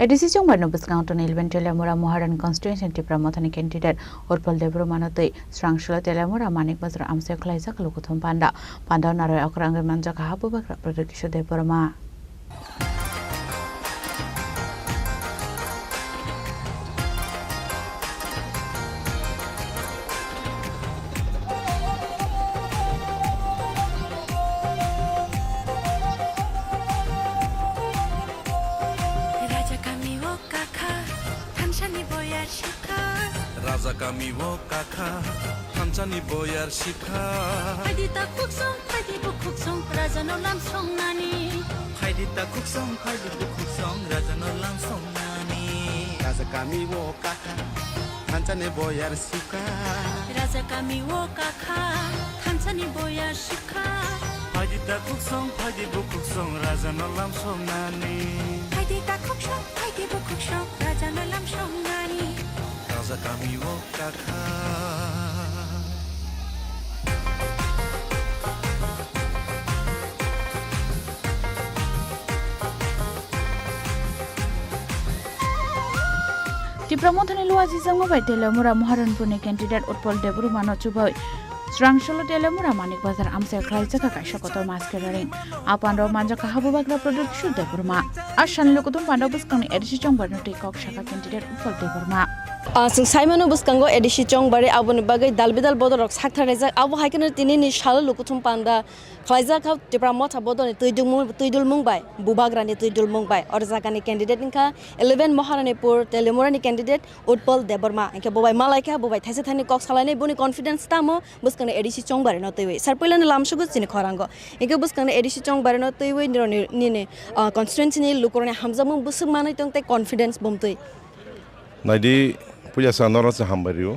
ADC चंबारनो बसकाउंटन 11 तेलामुरा महारान कॉन्स्टिट्यूएंसी टिप्रामथानि कैंडिडेट उत्पल देब्रमानतै स्रांशला तेलामुरा मानिक बाजार आमसे खलाइसा कलुकुथम पांडा नाराय अकरांग मानजा हाबु बाग्रा प्रदकिश Debbarma Raja kami wo kakha, Thamchani boyar shikha. Haidi ta kuk song, Raja no lam song nani. Haidi ta kuk song, Raja no lam song nani. Raja kami wo kakha, Thamchani boyar shikha. Raja kami wo kakha, Thamchani boyar shikha. Haidi ta kuk song, Raja no lam song nani. Haidi ta kuk song, Raja no lam song nani. Raja kami wo kakha. टिप्रामथानि लुआजी संगबाय तेलामुरा महारानपुरनि candidate Utpal देब्रमानो चुबाय स्रांशल तेलामुरा मानिक बाजार आमसे खलाइसा काइसा कतर मास्केरारिं आपानरो मानजा हाबु बाग्रा प्रदकिश देब्रमा आशानलो कुतुम पांडव बसकांनि एडिसी चंबारनो टेकक शाखा कैंडिडेट उत्पल देब्रमा जों साइमनो बसकांगो एडिसी चंबारे आबोनि बागै दालबिदाल बदरक साखथारनायजा आबो हायखनो तिनिनि शाल लुकुथुम पांडा खलाइजा खा टिप्रामथा बदरनि तैदुल मुंबाय बुबाग्रानि तैदुल मुंबाय और जागानि कैंडिडेट इनका 11 महारानीपुर तेलामुरानि कैंडिडेट उत्पल देब्रमा इनके बबाय मालायका बबाय थाइसे थाइनि कक सालायनाय बुनि कॉन्फिडेंस तामो बसकांनि एडिसी चंबारे न तैवै सारपैलानि लामसुगु चिनि खरांगो इनके बसकांनि एडिसी चंबारे न तैवै निने कॉन्स्टिट्यूएंसी लुकुरनि हामजामु बसुक मानै तंते कॉन्फिडेंस बमतै नाइदि पुजा सानरा से हामबारियो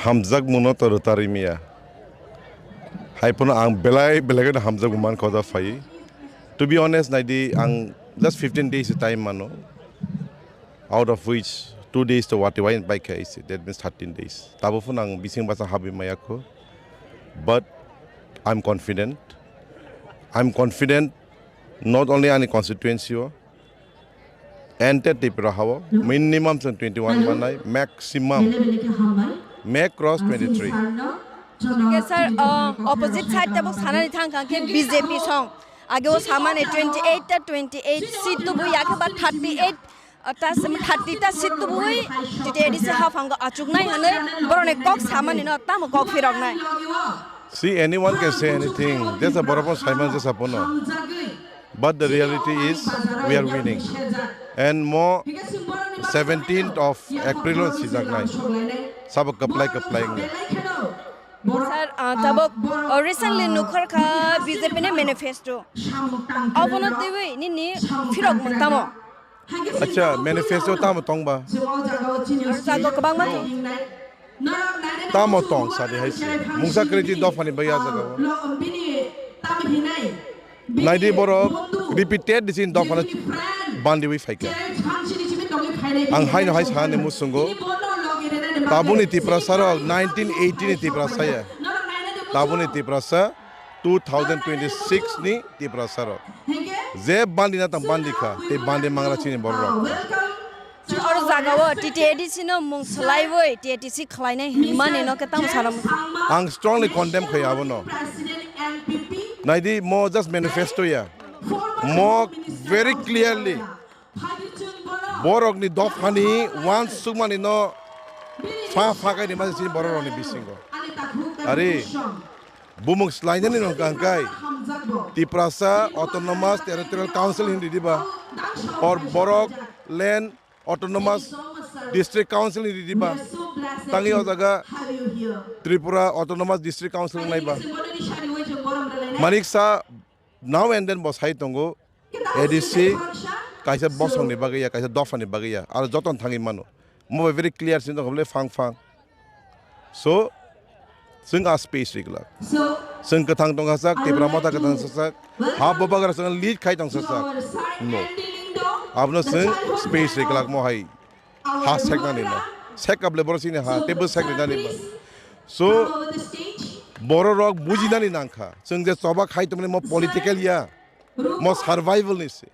हामजाक मुनो तरतारिमिया हाइपन आं बेलाय हामजाक मान खदा फाइ टू बी ऑनेस्ट नाइदि आं जस्ट 15 days टाइम मानो out of which 2 days to what wine by case that means 13 days tabo fun ang bising basa habi mayako but I'm confident not only on the constituency enter Tipra minimum 21 manai maximum may cross 23 Okay sir opposite side tabo sanani thang ke BJP song age o samane 28 ta 28 seat to bu yak ba 38 atas 30 ta seat to bui titedi se ha phang achuk nai hane borone kok samani no tam kok firok nai see anyone can say anything there's a borapon Simon just upon but the reality is we are winning and more 17th of April on Sizagnai sab apply sir tabo recently nukhar kha BJP ne manifesto abono tiwi ni firok mangtamo acha manifesto tam tongba sago kabang ma tam tong sa de haisi mungsa kreti do fani baya jaga naidi boro repeated disin do fana bandi wi faika ang haino hais hane musungo tabuni tiprasara 1918 ni tiprasaya tabuni tiprasa 2026 ni tiprasara je bandi na tam bandi kha te bandi mangra chini borro और जागाwo TTAD sino mung slai woi TTC khlainai himane no ke tam saram ang strongly condemn khayabo no naidi mo just manifesto ya more very clearly borok ni dofani one sumani no fa kai ni ma sin borok ni bisingo are bumung slide ni no kangkai Tiprasa autonomous territorial council hindi diba or borok land autonomous district council hindi diba tangi o jaga Tripura autonomous district council nai ba maniksa now and then bos hai tongo ADC kaisa bosong ni bagaya kaisa dofa ni bagaya ar joton thangi mano mo very clear sin hobले fang so sing a space regular sing kathang tong hasak tibra mata kathang sasak ha bobagar sang lead khai tong sasak no abno sing space regular mo hai ha sek na ni no sek able borosine ha table sek ni na so boro rok bujina ni nangkha sing je soba khai tumne mo political ya mo survival ni se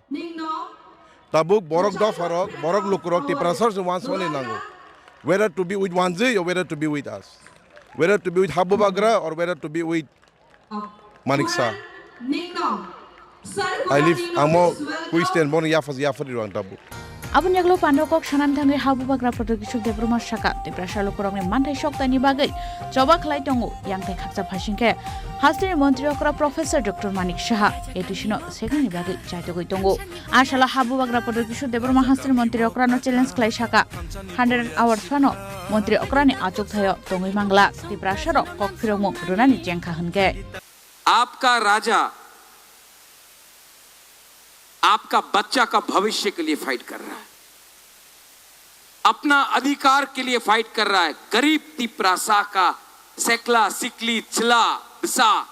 tabuk borok do farok borok lukurok ti prasar se wan sone nango whether to be with Wanzi or whether to be with us, whether to be with Habu Bagra or whether to be with Manik Shah. I live amo Christian born yafas yafari ruang tabuk. Abun yaglo pandokok sanan thangai Habu Bagra production debruma shaka tiprasha lukurokni mantai shoktani bagai coba khlai tongo yang tai khaksa phasingke Hastir Mantri okra Professor Dr. Manik Shah edishino segani bagai chaito goi tongo ashala Habu Bagra production debruma Hastir Mantri okra no challenge khlai shaka 100 hours fano Mantri okra ni achuk thayo tongoi mangla tiprasha ro kok phiromo runani jengkha hunke आपका राजा आपका बच्चा का भविष्य के लिए fight कर रहा है, अपना अधिकार के लिए फाइट कर रहा है। गरीब तिप्रासा का सेकला सिकली चिला बिसा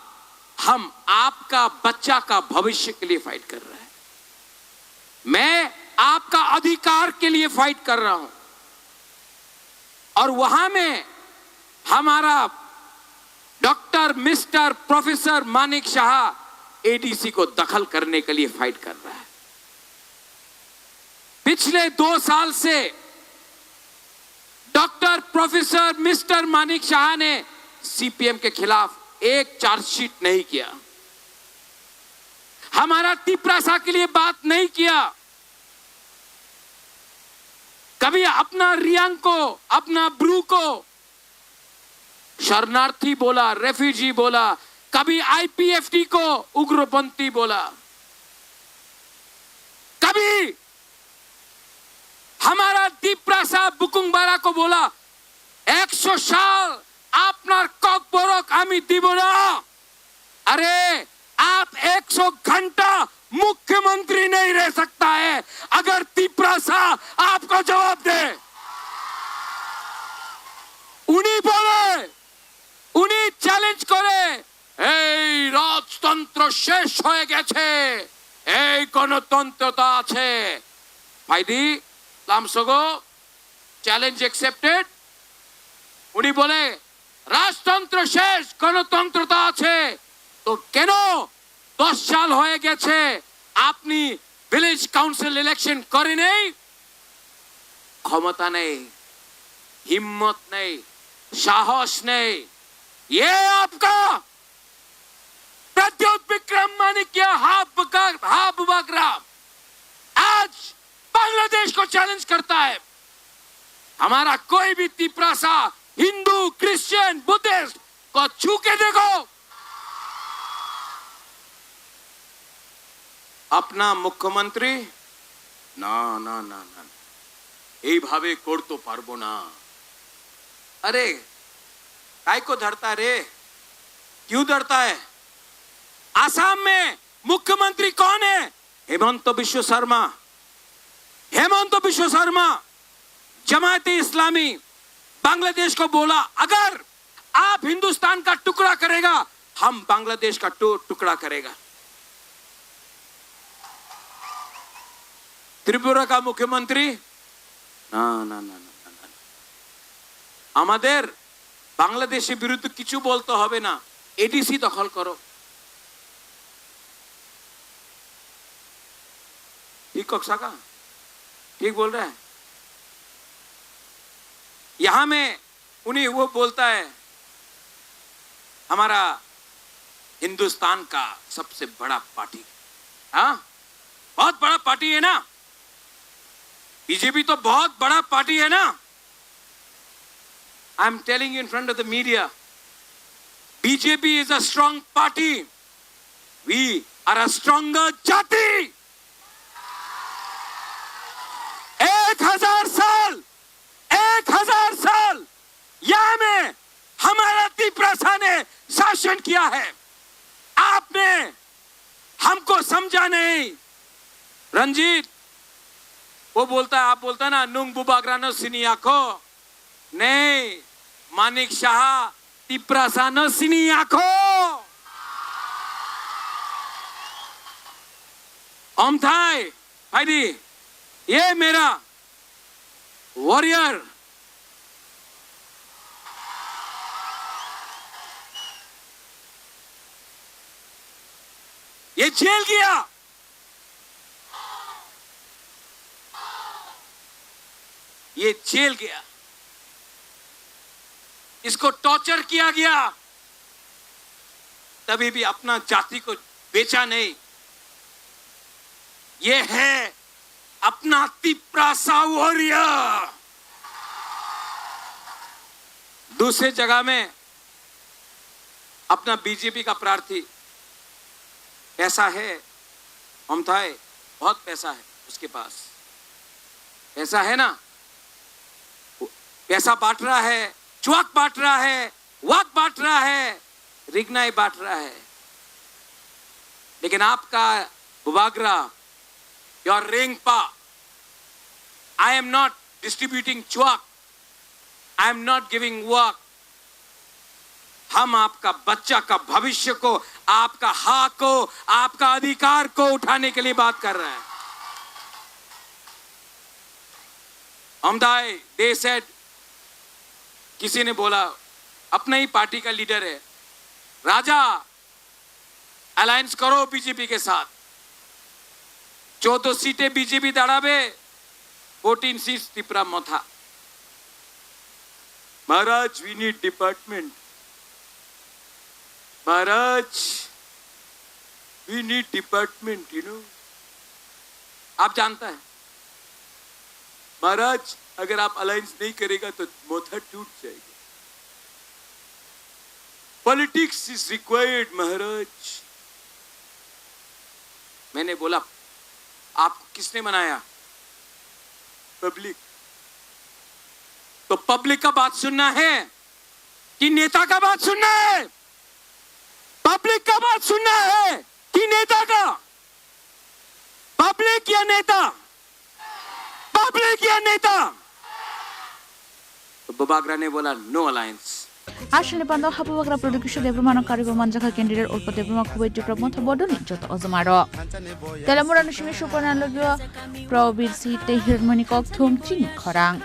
हम आपका बच्चा का भविष्य के लिए फाइट कर रहे हैं। मैं आपका अधिकार के लिए फाइट कर रहा हूं और वहां में हमारा doctor mister professor Manik Shah ADC को दखल करने के लिए फाइट कर रहा है। पिछले 2 साल से doctor professor mister Manik Shah ने सीपीएम के खिलाफ एक चार्जशीट नहीं किया, हमारा तिप्रासा के लिए बात नहीं किया, कभी अपना रियांग को अपना ब्रू को शरणार्थी बोला, रेफ्यूजी बोला, कभी आईपीएफटी को उग्रपंथी बोला, कभी हमारा तिप्रासा बुकुंगबारा को बोला 100 साल आपनार কক বরক আমি দিব না। अरे आप 100 घंटा मुख्यमंत्री नहीं रह सकता है अगर तिप्रासा आपको जवाब दे। उन्हीं बोले, उन्हीं চ্যালেঞ্জ করে এই রাজতন্ত্র শেষ হয়ে গেছে, এই গণতন্ত্রতা আছে। ভাইদি লামসগো চ্যালেঞ্জ অ্যাকসেপ্টেড। উনি বলে রাজতন্ত্র শেষ গণতন্ত্রতা আছে, তো কেন 10 সাল হয়ে গেছে আপনি ভিলেজ কাউন্সিল ইলেকশন করেন নাই? ক্ষমতা নেই, हिम्मत नहीं, साहस नहीं। ये आपका प्रद्योत विक्रम मानिक्य हाबू बागरा आज बांग्लादेश को चैलेंज करता है। हमारा कोई भी तिप्रासा हिंदू क्रिश्चियन बुद्धिस्ट को छू के देखो, अपना मुख्यमंत्री ना ना ना ना এইভাবে করতে পারবো না। अरे काय को धरता रे, क्यों धरता है? आसाम में मुख्यमंत्री कौन है? हेमंत बिश्व शर्मा। हेमंत बिश्व शर्मा जमात इस्लामी बांग्लादेश को बोला अगर आप हिंदुस्तान का टुकड़ा करेगा हम बांग्लादेश का टुकड़ा करेगा। त्रिपुरा का मुख्यमंत्री ना ना ना আমাদের বাংলাদেশের বিরুদ্ধে কিছু বলতে হবে না, এডিসি দখল করো। ठीक कक्षा का ठीक बोल रहा है। यहां में उन्हें वो बोलता है हमारा हिंदुस्तान का सबसे बड़ा पार्टी, हाँ बहुत बड़ा पार्टी है ना, बीजेपी तो बहुत बड़ा पार्टी है ना। I'm telling you in front of the media, BJP is a strong party. We are a stronger jati. 1000 साल यहाँ में हमारा तिप्रासा ने शासन किया है, आपने हमको समझा नहीं। रंजीत वो बोलता है, आप बोलता है ना नुंग बुबाग्रानो सिनियाको, नहीं मानिक शाह तिप्रासा नो सिनियाको। ओमथाई भाईदी ये मेरा वॉरियर ये जेल गया, ये जेल गया, इसको टॉर्चर किया गया, तभी भी अपना जाति को बेचा नहीं। ये है अपना तिप्रासा वॉरियर। दूसरे जगह में अपना बीजेपी का प्रार्थी, पैसा है, ममता है, बहुत पैसा है उसके पास, पैसा है ना, पैसा बांट रहा है, चुआक बांट रहा है, वाक बांट रहा है, रिगनाई बांट रहा है। लेकिन आपका बुबागरा, योर रेंगपा, आई एम नॉट डिस्ट्रीब्यूटिंग चुआक, I am not giving work. हम आपका बच्चा का भविष्य को, आपका हक को, आपका अधिकार को उठाने के लिए बात कर रहे हैं। अमदाय दे सेड, किसी ने बोला, अपना ही पार्टी का लीडर है, राजा अलायंस करो बीजेपी के साथ, 14 सीटें बीजेपी दाड़ाबे, 14 सीट्स तिपरा मोथा। महाराज वी नीड डिपार्टमेंट, महाराज we need department, you know. आप जानता है महाराज, अगर आप अलायंस नहीं करेगा तो मोथा टूट जाएगा। पॉलिटिक्स इज रिक्वायर्ड महाराज। मैंने बोला, आपको किसने बनाया? पब्लिक। तो पब्लिक का बात सुनना है कि नेता का बात सुनना है? पब्लिक का बात सुनना है कि नेता का? पब्लिक या नेता? पब्लिक या नेता? तो बुबागरा ने बोला no alliance. Ashley Pando Habuagra production de Brumano Karibo Manjaka candidate or Potebuma Kuwait to promote a bodoni Jot Ozamaro. Telamura Shimi Supernalogua, Probir City Hirmonikok Tum Chin Korang.